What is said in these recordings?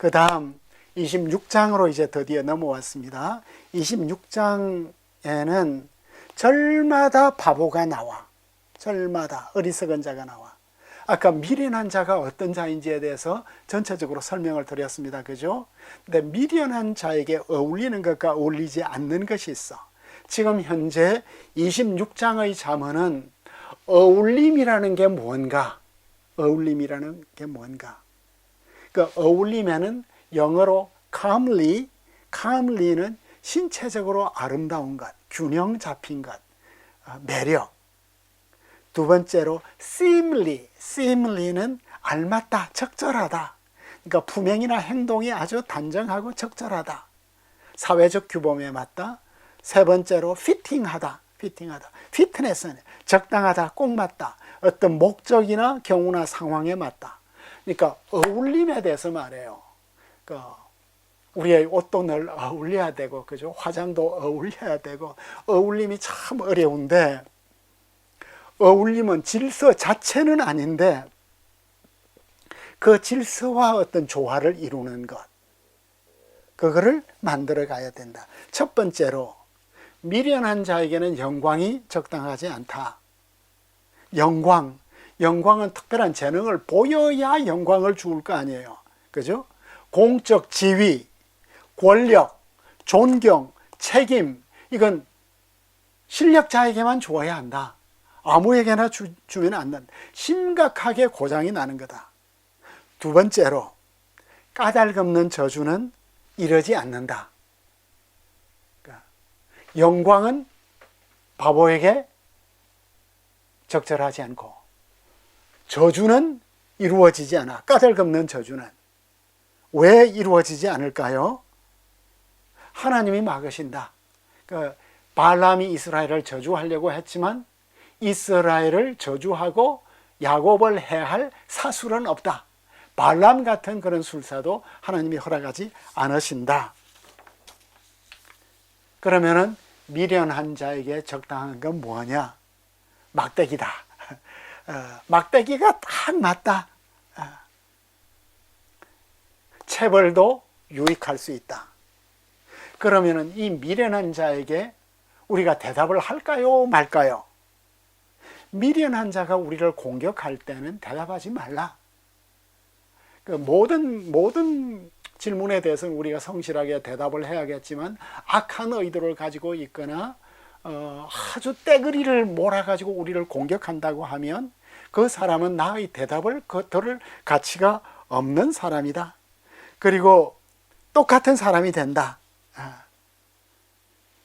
그 다음 26장으로 이제 드디어 넘어왔습니다. 26장에는 절마다 바보가 나와. 절마다 어리석은 자가 나와. 아까 미련한 자가 어떤 자인지에 대해서 전체적으로 설명을 드렸습니다. 그죠? 근데 미련한 자에게 어울리는 것과 어울리지 않는 것이 있어. 지금 현재 26장의 잠언은 어울림이라는 게 뭔가? 어울림이라는 게 뭔가? 그 어울리면은 영어로 calmly는 신체적으로 아름다운 것, 균형 잡힌 것, 매력. 두 번째로 seemly는 알맞다, 적절하다. 그러니까 품행이나 행동이 아주 단정하고 적절하다. 사회적 규범에 맞다. 세 번째로 fitting하다. 피트니스는 적당하다, 꼭 맞다. 어떤 목적이나 경우나 상황에 맞다. 그러니까 어울림에 대해서 말해요. 우리의 옷도 늘 어울려야 되고, 그죠? 화장도 어울려야 되고, 어울림이 참 어려운데, 어울림은 질서 자체는 아닌데, 그 질서와 어떤 조화를 이루는 것, 그거를 만들어 가야 된다. 첫 번째로, 미련한 자에게는 영광이 적당하지 않다. 영광은 특별한 재능을 보여야 영광을 주울 거 아니에요. 그죠? 공적 지위, 권력, 존경, 책임, 이건 실력자에게만 주어야 한다. 아무에게나 주면 안 된다. 심각하게 고장이 나는 거다. 두 번째로, 까닭없는 저주는 이러지 않는다. 그러니까 영광은 바보에게 적절하지 않고, 저주는 이루어지지 않아. 까닭없는 저주는. 왜 이루어지지 않을까요? 하나님이 막으신다. 발람이 이스라엘을 저주하려고 했지만 이스라엘을 저주하고 야곱을 해할 사술은 없다. 발람 같은 그런 술사도 하나님이 허락하지 않으신다. 그러면은 미련한 자에게 적당한 건 뭐냐? 막대기다. 막대기가 딱 맞다. 체벌도 유익할 수 있다. 그러면은 이 미련한 자에게 우리가 대답을 할까요, 말까요? 미련한 자가 우리를 공격할 때는 대답하지 말라. 모든 질문에 대해서는 우리가 성실하게 대답을 해야겠지만, 악한 의도를 가지고 있거나 아주 떼거리를 몰아가지고 우리를 공격한다고 하면 그 사람은 나의 대답을 들을 가치가 없는 사람이다. 그리고 똑같은 사람이 된다.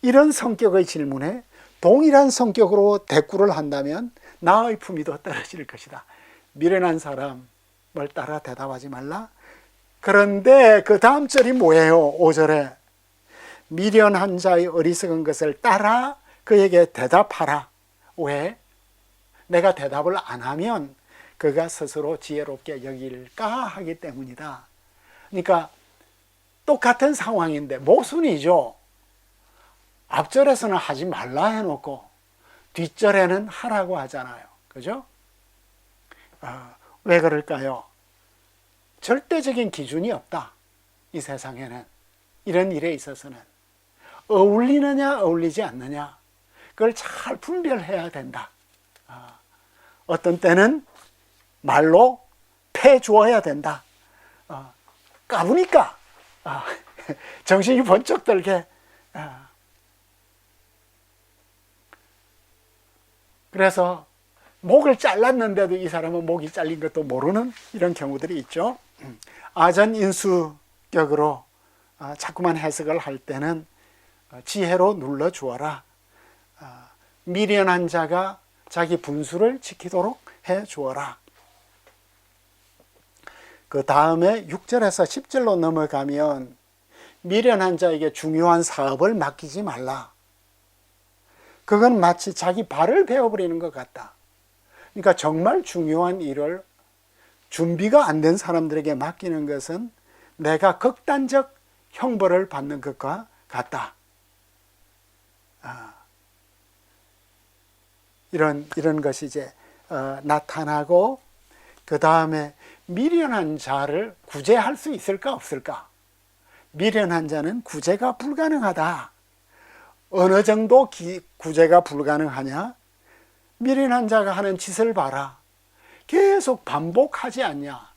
이런 성격의 질문에 동일한 성격으로 대꾸를 한다면 나의 품위도 떨어질 것이다. 미련한 사람을 따라 대답하지 말라. 그런데 그 다음 절이 뭐예요? 5절에 미련한 자의 어리석은 것을 따라 그에게 대답하라. 왜? 내가 대답을 안 하면 그가 스스로 지혜롭게 여길까 하기 때문이다. 그러니까 똑같은 상황인데 모순이죠. 앞절에서는 하지 말라 해놓고 뒷절에는 하라고 하잖아요. 그죠? 왜 그럴까요? 절대적인 기준이 없다. 이 세상에는. 이런 일에 있어서는. 어울리느냐 어울리지 않느냐, 그걸 잘 분별해야 된다. 어떤 때는 말로 패 주어야 된다. 까부니까 정신이 번쩍 들게. 그래서 목을 잘랐는데도 이 사람은 목이 잘린 것도 모르는 이런 경우들이 있죠. 아전인수격으로 자꾸만 해석을 할 때는 지혜로 눌러주어라. 미련한 자가 자기 분수를 지키도록 해주어라. 그 다음에 6절에서 10절로 넘어가면 미련한 자에게 중요한 사업을 맡기지 말라. 그건 마치 자기 발을 베어버리는 것 같다. 그러니까 정말 중요한 일을 준비가 안 된 사람들에게 맡기는 것은 내가 극단적 형벌을 받는 것과 같다. 이런 것이 이제 나타나고, 그 다음에 미련한 자를 구제할 수 있을까 없을까? 미련한 자는 구제가 불가능하다. 어느 정도 구제가 불가능하냐? 미련한 자가 하는 짓을 봐라. 계속 반복하지 않냐?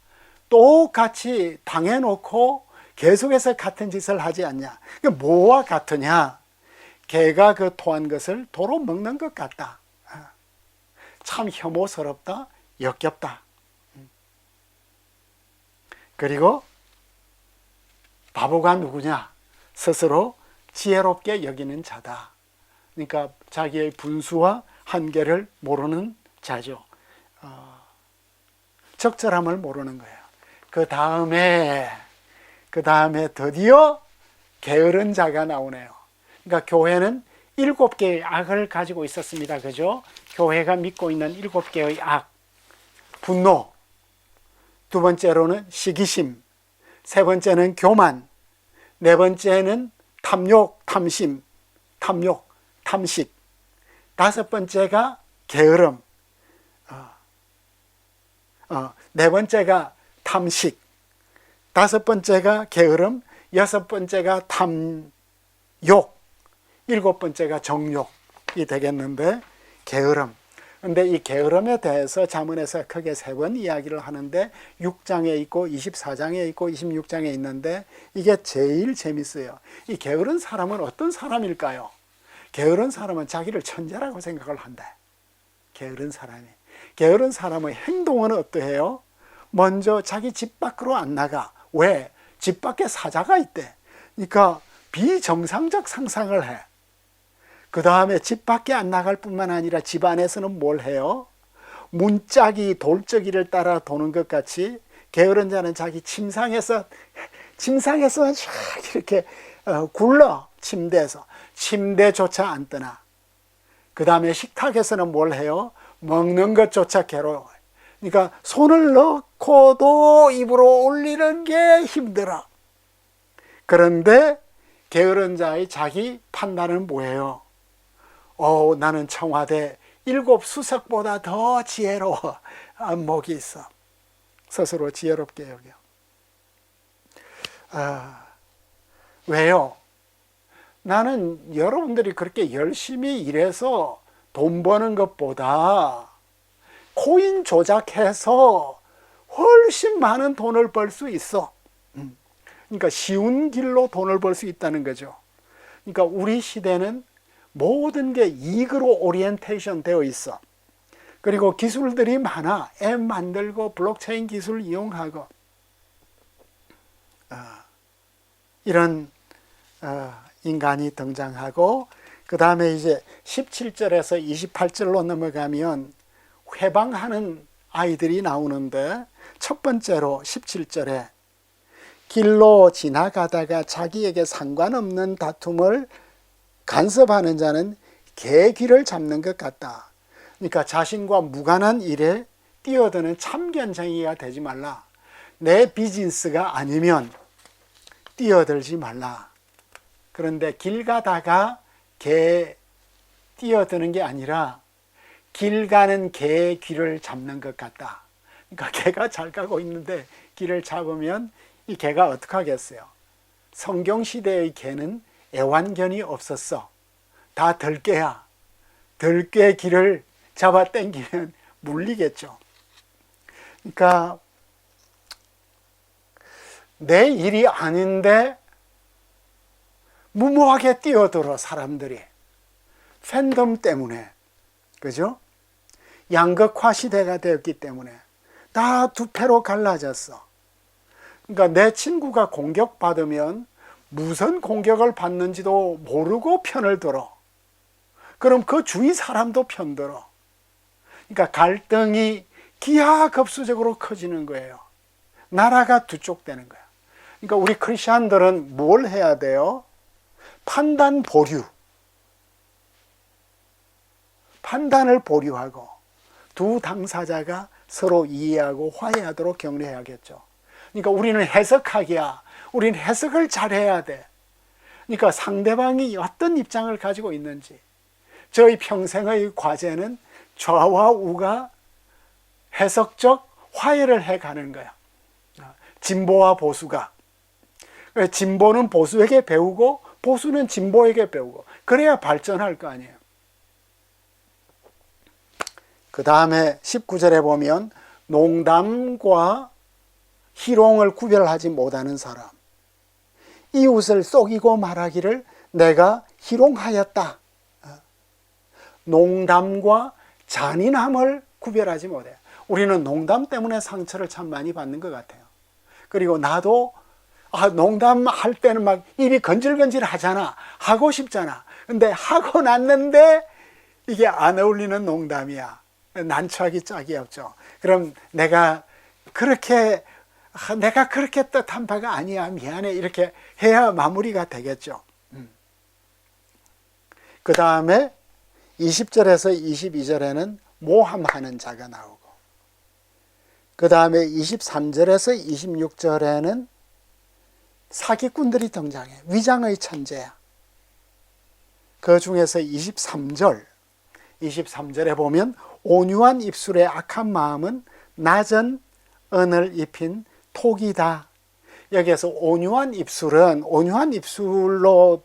똑같이 당해놓고 계속해서 같은 짓을 하지 않냐? 뭐와 같으냐? 개가 그 토한 것을 도로 먹는 것 같다. 참 혐오스럽다, 역겹다. 그리고 바보가 누구냐? 스스로 지혜롭게 여기는 자다. 그러니까 자기의 분수와 한계를 모르는 자죠. 적절함을 모르는 거예요. 그 다음에 드디어 게으른 자가 나오네요. 그러니까 교회는 7개의 악을 가지고 있었습니다. 그죠? 교회가 믿고 있는 7개의 악. 분노. 두 번째로는 시기심. 세 번째는 교만. 네 번째는 탐욕, 탐심, 탐욕, 탐식. 다섯 번째가 게으름. 네 번째가 탐식. 다섯 번째가 게으름. 여섯 번째가 탐욕. 일곱 번째가 정욕이 되겠는데, 게으름. 근데 이 게으름에 대해서 잠언에서 크게 3번 이야기를 하는데 6장에 있고 24장에 있고 26장에 있는데 이게 제일 재밌어요. 이 게으른 사람은 어떤 사람일까요? 게으른 사람은 자기를 천재라고 생각을 한다. 게으른 사람의 행동은 어떠해요? 먼저 자기 집 밖으로 안 나가. 왜? 집 밖에 사자가 있대. 그러니까 비정상적 상상을 해. 그 다음에 집 밖에 안 나갈 뿐만 아니라 집 안에서는 뭘 해요? 문짝이 돌적이를 따라 도는 것 같이 게으른 자는 자기 침상에서 쫙 이렇게 굴러. 침대조차 안 떠나. 그 다음에 식탁에서는 뭘 해요? 먹는 것조차 괴로워. 그러니까 손을 넣고도 입으로 올리는 게 힘들어. 그런데 게으른 자의 자기 판단은 뭐예요? 나는 청와대 7 수석보다 더 지혜로워. 안목이 있어. 스스로 지혜롭게 여겨. 왜요? 나는 여러분들이 그렇게 열심히 일해서 돈 버는 것보다 코인 조작해서 훨씬 많은 돈을 벌 수 있어. 그러니까 쉬운 길로 돈을 벌 수 있다는 거죠. 그러니까 우리 시대는 모든 게 이익으로 오리엔테이션 되어 있어. 그리고 기술들이 많아. 앱 만들고 블록체인 기술 이용하고 이런 인간이 등장하고, 그 다음에 이제 17절에서 28절로 넘어가면 회방하는 아이들이 나오는데, 첫 번째로 17절에 길로 지나가다가 자기에게 상관없는 다툼을 간섭하는 자는 개 귀를 잡는 것 같다. 그러니까 자신과 무관한 일에 뛰어드는 참견쟁이가 되지 말라. 내 비즈니스가 아니면 뛰어들지 말라. 그런데 길 가다가 개 뛰어드는 게 아니라 길 가는 개의 귀를 잡는 것 같다. 그러니까 개가 잘 가고 있는데 귀를 잡으면 이 개가 어떻게 하겠어요? 성경시대의 개는 애완견이 없었어. 다 들개야. 들개 귀를 잡아 당기면 물리겠죠. 그러니까 내 일이 아닌데 무모하게 뛰어들어 사람들이. 팬덤 때문에. 그죠? 양극화 시대가 되었기 때문에 다 두 패로 갈라졌어. 그러니까 내 친구가 공격받으면 무슨 공격을 받는지도 모르고 편을 들어. 그럼 그 주위 사람도 편들어. 그러니까 갈등이 기하급수적으로 커지는 거예요. 나라가 두 쪽 되는 거야. 그러니까 우리 크리스천들은 뭘 해야 돼요? 판단 보류. 판단을 보류하고 두 당사자가 서로 이해하고 화해하도록 격려해야겠죠. 그러니까 우리는 해석하기야. 우리는 해석을 잘해야 돼. 그러니까 상대방이 어떤 입장을 가지고 있는지. 저희 평생의 과제는 좌와 우가 해석적 화해를 해가는 거야. 진보와 보수가. 진보는 보수에게 배우고 보수는 진보에게 배우고 그래야 발전할 거 아니에요. 그 다음에 19절에 보면 농담과 희롱을 구별하지 못하는 사람, 이웃을 속이고 말하기를 내가 희롱하였다. 농담과 잔인함을 구별하지 못해요. 우리는 농담 때문에 상처를 참 많이 받는 것 같아요. 그리고 나도 농담할 때는 막 입이 건질건질 하잖아. 하고 싶잖아. 근데 하고 났는데 이게 안 어울리는 농담이야. 난처하기 짝이 없죠. 그럼 내가 그렇게 뜻한 바가 아니야. 미안해. 이렇게 해야 마무리가 되겠죠. 그 다음에 20절에서 22절에는 모함하는 자가 나오고, 그 다음에 23절에서 26절에는 사기꾼들이 등장해. 위장의 천재야. 그 중에서 23절에 보면 온유한 입술의 악한 마음은 낮은 은을 입힌 톡이다. 여기에서 온유한 입술로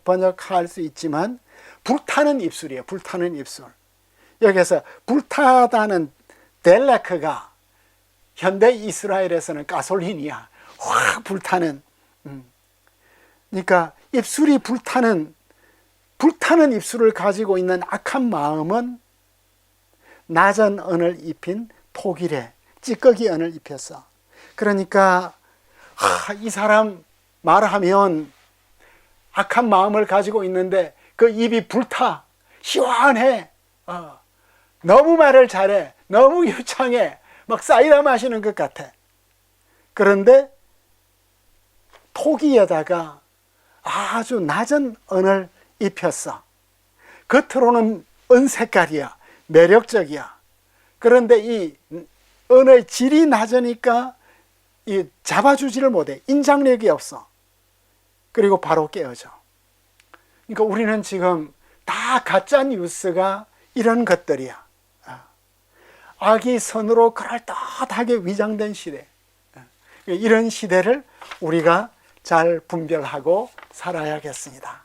번역할 수 있지만 불타는 입술이에요. 불타는 입술. 여기에서 불타다는 델레크가 현대 이스라엘에서는 가솔린이야. 확 불타는. 그러니까 입술이 불타는 입술을 가지고 있는 악한 마음은 낮은 은을 입힌 톡이래. 찌꺼기 은을 입혔어. 그러니까 이 사람 말하면 악한 마음을 가지고 있는데 그 입이 불타. 시원해. 너무 말을 잘해. 너무 유창해. 막 사이다 마시는 것 같아. 그런데 톡이에다가 아주 낮은 은을 입혔어. 겉으로는 은 색깔이야. 매력적이야. 그런데 이 은의 질이 낮으니까 이 잡아주지를 못해. 인장력이 없어. 그리고 바로 깨어져. 그러니까 우리는 지금 다 가짜 뉴스가 이런 것들이야. 악이 선으로 그럴듯하게 위장된 시대. 이런 시대를 우리가 잘 분별하고 살아야겠습니다.